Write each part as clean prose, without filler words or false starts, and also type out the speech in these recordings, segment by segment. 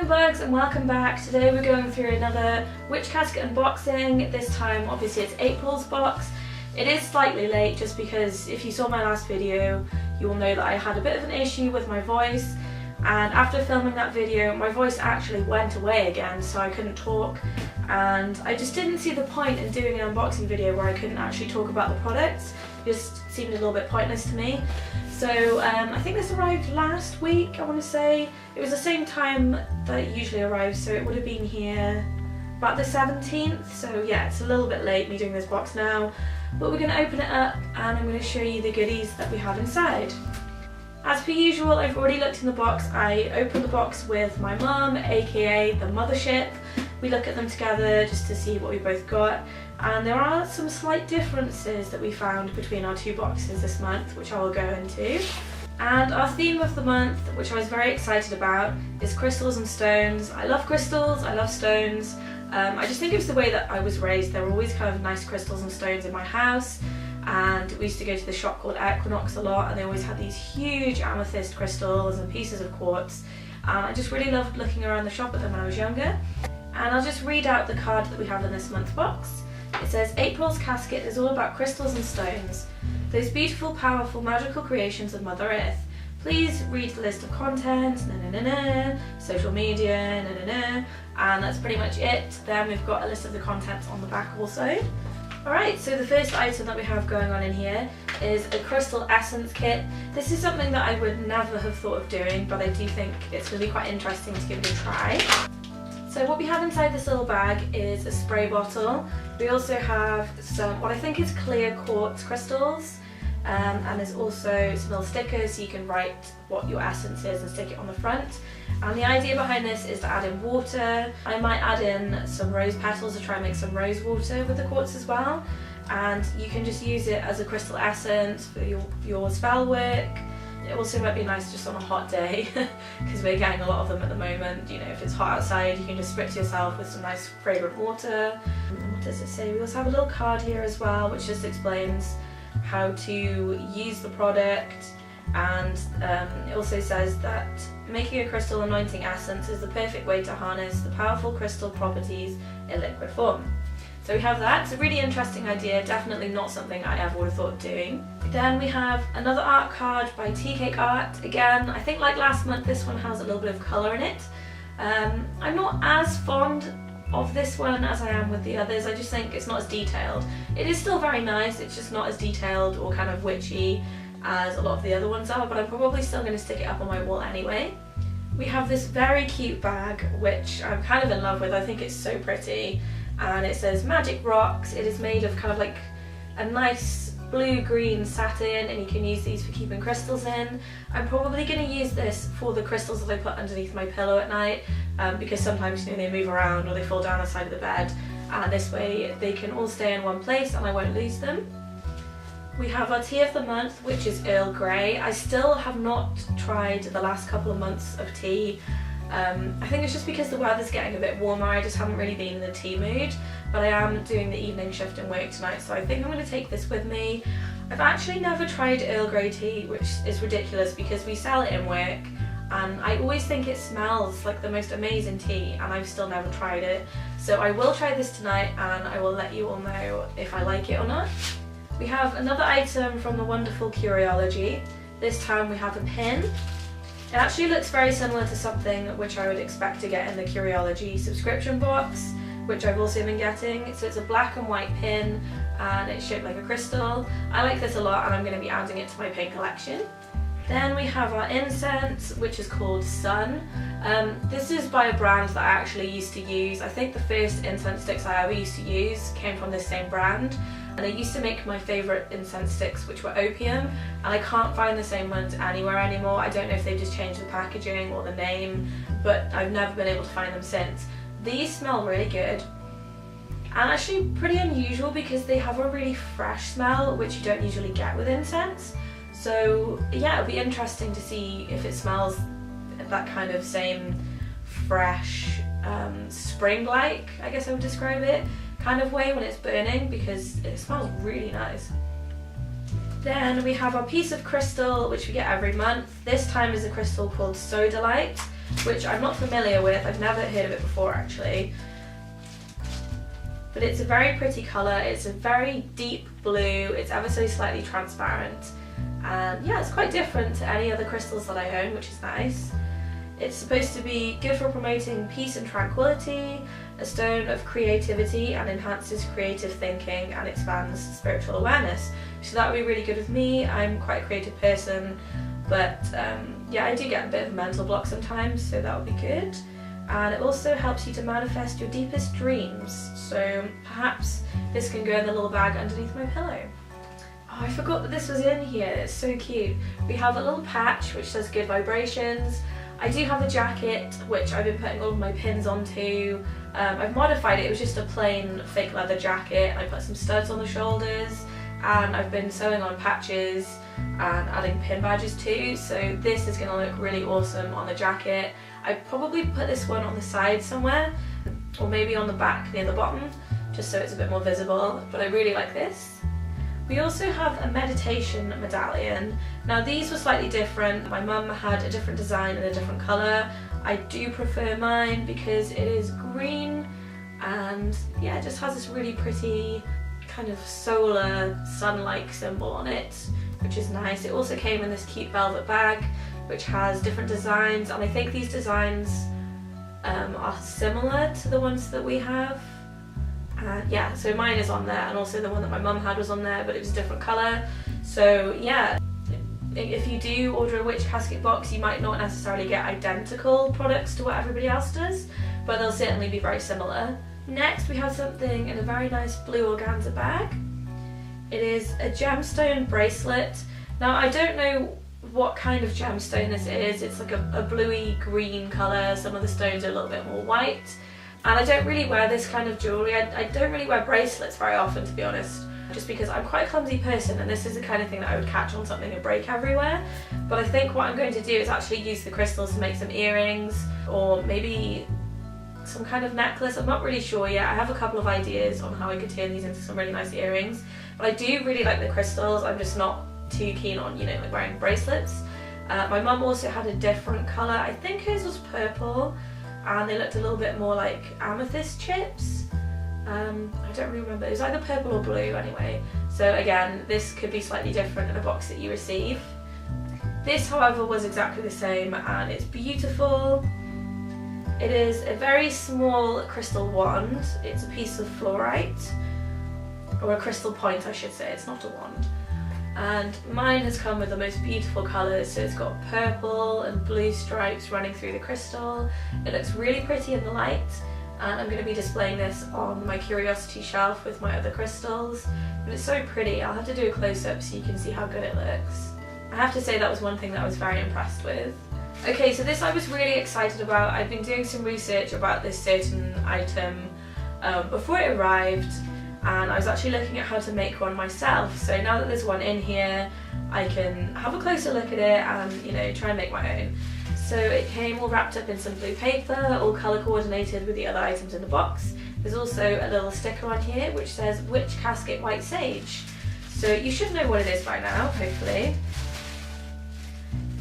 bugs and welcome back. Today we're going through another Witch Casket unboxing. This time obviously it's April's box. It is slightly late just because if you saw my last video you will know that I had a bit of an issue with my voice, and after filming that video my voice actually went away again, so I couldn't talk, and I just didn't see the point in doing an unboxing video where I couldn't actually talk about the products. It just seemed a little bit pointless to me. So I think this arrived last week, I want to say. It was the same time that it usually arrives, so it would have been here about the 17th. So yeah, it's a little bit late me doing this box now, but we're going to open it up and I'm going to show you the goodies that we have inside. As per usual, I've already looked in the box. I opened the box with my mum, aka the mothership. We look at them together just to see what we both got, and there are some slight differences that we found between our two boxes this month, which I will go into. And our theme of the month, which I was very excited about, is crystals and stones. I love crystals, I love stones. I just think it was the way that I was raised. There were always kind of nice crystals and stones in my house, and we used to go to the shop called Equinox a lot, and they always had these huge amethyst crystals and pieces of quartz, and I just really loved looking around the shop at them when I was younger. And I'll just read out the card that we have in this month's box. It says, April's Casket is all about crystals and stones, those beautiful, powerful, magical creations of Mother Earth. Please read the list of contents, social media, and that's pretty much it. Then we've got a list of the contents on the back also. Alright, so the first item that we have going on in here is a crystal essence kit. This is something that I would never have thought of doing, but I do think it's going to be quite interesting to give it a try. So what we have inside this little bag is a spray bottle. We also have some, what I think is clear quartz crystals, and there's also some little stickers so you can write what your essence is and stick it on the front. And the idea behind this is to add in water. I might add in some rose petals to try and make some rose water with the quartz as well. And you can just use it as a crystal essence for your spell work. It also might be nice just on a hot day because we're getting a lot of them at the moment. You know, if it's hot outside you can just spritz yourself with some nice fragrant water. And what does it say? We also have a little card here as well which just explains how to use the product, and it also says that making a crystal anointing essence is the perfect way to harness the powerful crystal properties in liquid form. So we have that. It's a really interesting idea, definitely not something I ever would have thought of doing. Then we have another art card by Tea Cake Art. Again, I think like last month this one has a little bit of colour in it. I'm not as fond of this one as I am with the others. I just think it's not as detailed. It is still very nice, it's just not as detailed or kind of witchy as a lot of the other ones are, but I'm probably still going to stick it up on my wall anyway. We have this very cute bag which I'm kind of in love with. I think it's so pretty. And it says Magic Rocks. It is made of kind of like a nice blue-green satin, and you can use these for keeping crystals in. I'm probably going to use this for the crystals that I put underneath my pillow at night, because sometimes they move around or they fall down the side of the bed, and this way they can all stay in one place and I won't lose them. We have our tea of the month, which is Earl Grey. I still have not tried the last couple of months of tea. I think it's just because the weather's getting a bit warmer. I just haven't really been in the tea mood, but I am doing the evening shift in work tonight, so I think I'm going to take this with me. I've actually never tried Earl Grey tea, which is ridiculous because we sell it in work, and I always think it smells like the most amazing tea, and I've still never tried it. So I will try this tonight and I will let you all know if I like it or not. We have another item from the wonderful Curiology. This time we have a pin. It actually looks very similar to something which I would expect to get in the Curiology subscription box, which I've also been getting. So it's a black and white pin and it's shaped like a crystal. I like this a lot and I'm going to be adding it to my pin collection. Then we have our incense, which is called Sun. This is by a brand that I actually used to use. I think the first incense sticks I ever used to use came from this same brand. And they used to make my favourite incense sticks, which were opium, and I can't find the same ones anywhere anymore. I don't know if they've just changed the packaging or the name, but I've never been able to find them since. These smell really good, and actually pretty unusual because they have a really fresh smell, which you don't usually get with incense. So yeah, it'll be interesting to see if it smells that kind of same fresh, spring-like, I guess I would describe it, kind of way when it's burning, because it smells really nice. Then we have our piece of crystal which we get every month. This time is a crystal called Sodalite. which I'm not familiar with. I've never heard of it before actually. But it's a very pretty colour, it's a very deep blue, it's ever so slightly transparent. And yeah, it's quite different to any other crystals that I own, which is nice. It's supposed to be good for promoting peace and tranquility, a stone of creativity, and enhances creative thinking and expands spiritual awareness. So that would be really good with me. I'm quite a creative person, but yeah, I do get a bit of a mental block sometimes, so that would be good. And it also helps you to manifest your deepest dreams. So perhaps this can go in the little bag underneath my pillow. Oh, I forgot that this was in here. It's so cute. We have a little patch which says good vibrations. I do have a jacket which I've been putting all of my pins onto. I've modified it. It was just a plain fake leather jacket. I put some studs on the shoulders, and I've been sewing on patches and adding pin badges too. So this is going to look really awesome on the jacket. I'd probably put this one on the side somewhere, or maybe on the back near the bottom, just so it's a bit more visible, but I really like this. We also have a meditation medallion. Now these were slightly different. My mum had a different design and a different colour. I do prefer mine because it is green, and yeah, it just has this really pretty kind of solar sun-like symbol on it, which is nice. It also came in this cute velvet bag which has different designs, and I think these designs are similar to the ones that we have. Yeah, so mine is on there, and also the one that my mum had was on there, but it was a different colour. So yeah, if you do order a witch casket box, you might not necessarily get identical products to what everybody else does, but they'll certainly be very similar. Next we have something in a very nice blue organza bag. It is a gemstone bracelet. Now I don't know what kind of gemstone this is. It's like a bluey green colour. Some of the stones are a little bit more white. And I don't really wear this kind of jewellery. I don't really wear bracelets very often, to be honest, just because I'm quite a clumsy person, and this is the kind of thing that I would catch on something and break everywhere. But I think what I'm going to do is actually use the crystals to make some earrings, or maybe some kind of necklace. I'm not really sure yet. I have a couple of ideas on how I could turn these into some really nice earrings. But I do really like the crystals. I'm just not too keen on, you know, like wearing bracelets. My mum also had a different colour. I think hers was purple, and they looked a little bit more like amethyst chips. I don't really remember. It was either purple or blue anyway. So again, this could be slightly different in a box that you receive. This, however, was exactly the same, and it's beautiful. It is a very small crystal wand. It's a piece of fluorite, or a crystal point I should say, it's not a wand. And mine has come with the most beautiful colours, so it's got purple and blue stripes running through the crystal. It looks really pretty in the light, and I'm going to be displaying this on my curiosity shelf with my other crystals. But it's so pretty. I'll have to do a close-up so you can see how good it looks. I have to say that was one thing that I was very impressed with. Okay, so this I was really excited about. I've been doing some research about this certain item before it arrived, and I was actually looking at how to make one myself. So now that there's one in here, I can have a closer look at it and, you know, try and make my own. So it came all wrapped up in some blue paper, all colour coordinated with the other items in the box. There's also a little sticker on here which says Witch Casket White Sage. So you should know what it is by now, hopefully.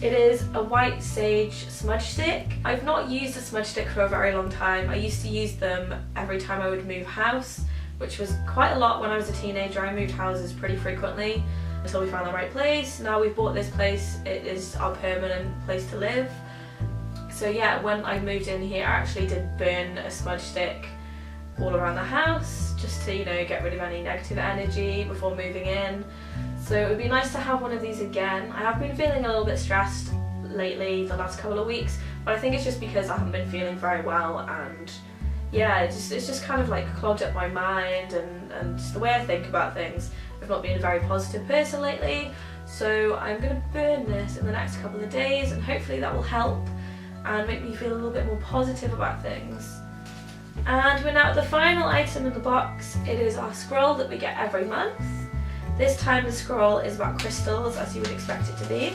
It is a white sage smudge stick. I've not used a smudge stick for a very long time. I used to use them every time I would move house, which was quite a lot when I was a teenager. I moved houses pretty frequently until we found the right place. Now we've bought this place, it is our permanent place to live. So yeah, when I moved in here, I actually did burn a smudge stick all around the house, just to, you know, get rid of any negative energy before moving in. So it would be nice to have one of these again. I have been feeling a little bit stressed lately, the last couple of weeks, but I think it's just because I haven't been feeling very well, and yeah, it's just kind of like clogged up my mind and just the way I think about things. I've not been a very positive person lately, so I'm going to burn this in the next couple of days, and hopefully that will help and make me feel a little bit more positive about things. And we're now at the final item in the box. It is our scroll that we get every month. This time the scroll is about crystals, as you would expect it to be.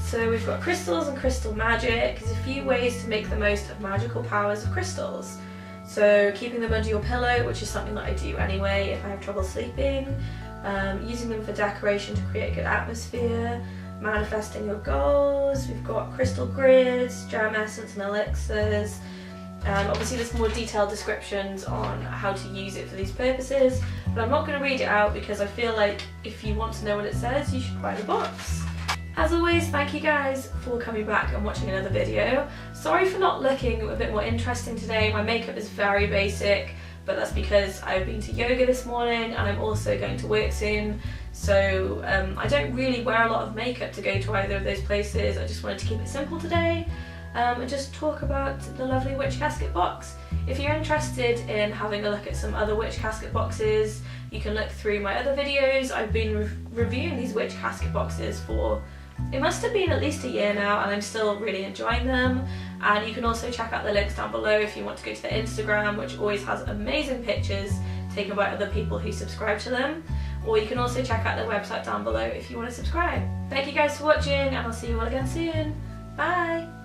So we've got crystals and crystal magic. There's a few ways to make the most of magical powers of crystals. So keeping them under your pillow, which is something that I do anyway if I have trouble sleeping. Using them for decoration to create a good atmosphere. manifesting your goals, we've got crystal grids, gem essence and elixirs. Obviously there's more detailed descriptions on how to use it for these purposes, but I'm not going to read it out because I feel like if you want to know what it says, you should buy the box. As always, thank you guys for coming back and watching another video. Sorry for not looking a bit more interesting today. My makeup is very basic, but that's because I've been to yoga this morning and I'm also going to work soon. So I don't really wear a lot of makeup to go to either of those places. I just wanted to keep it simple today. And just talk about the lovely witch casket box. If you're interested in having a look at some other witch casket boxes, you can look through my other videos. I've been reviewing these witch casket boxes for, it must have been at least a year now, and I'm still really enjoying them. And you can also check out the links down below if you want to go to their Instagram, which always has amazing pictures taken by other people who subscribe to them. Or you can also check out their website down below if you want to subscribe. Thank you guys for watching, and I'll see you all again soon. Bye!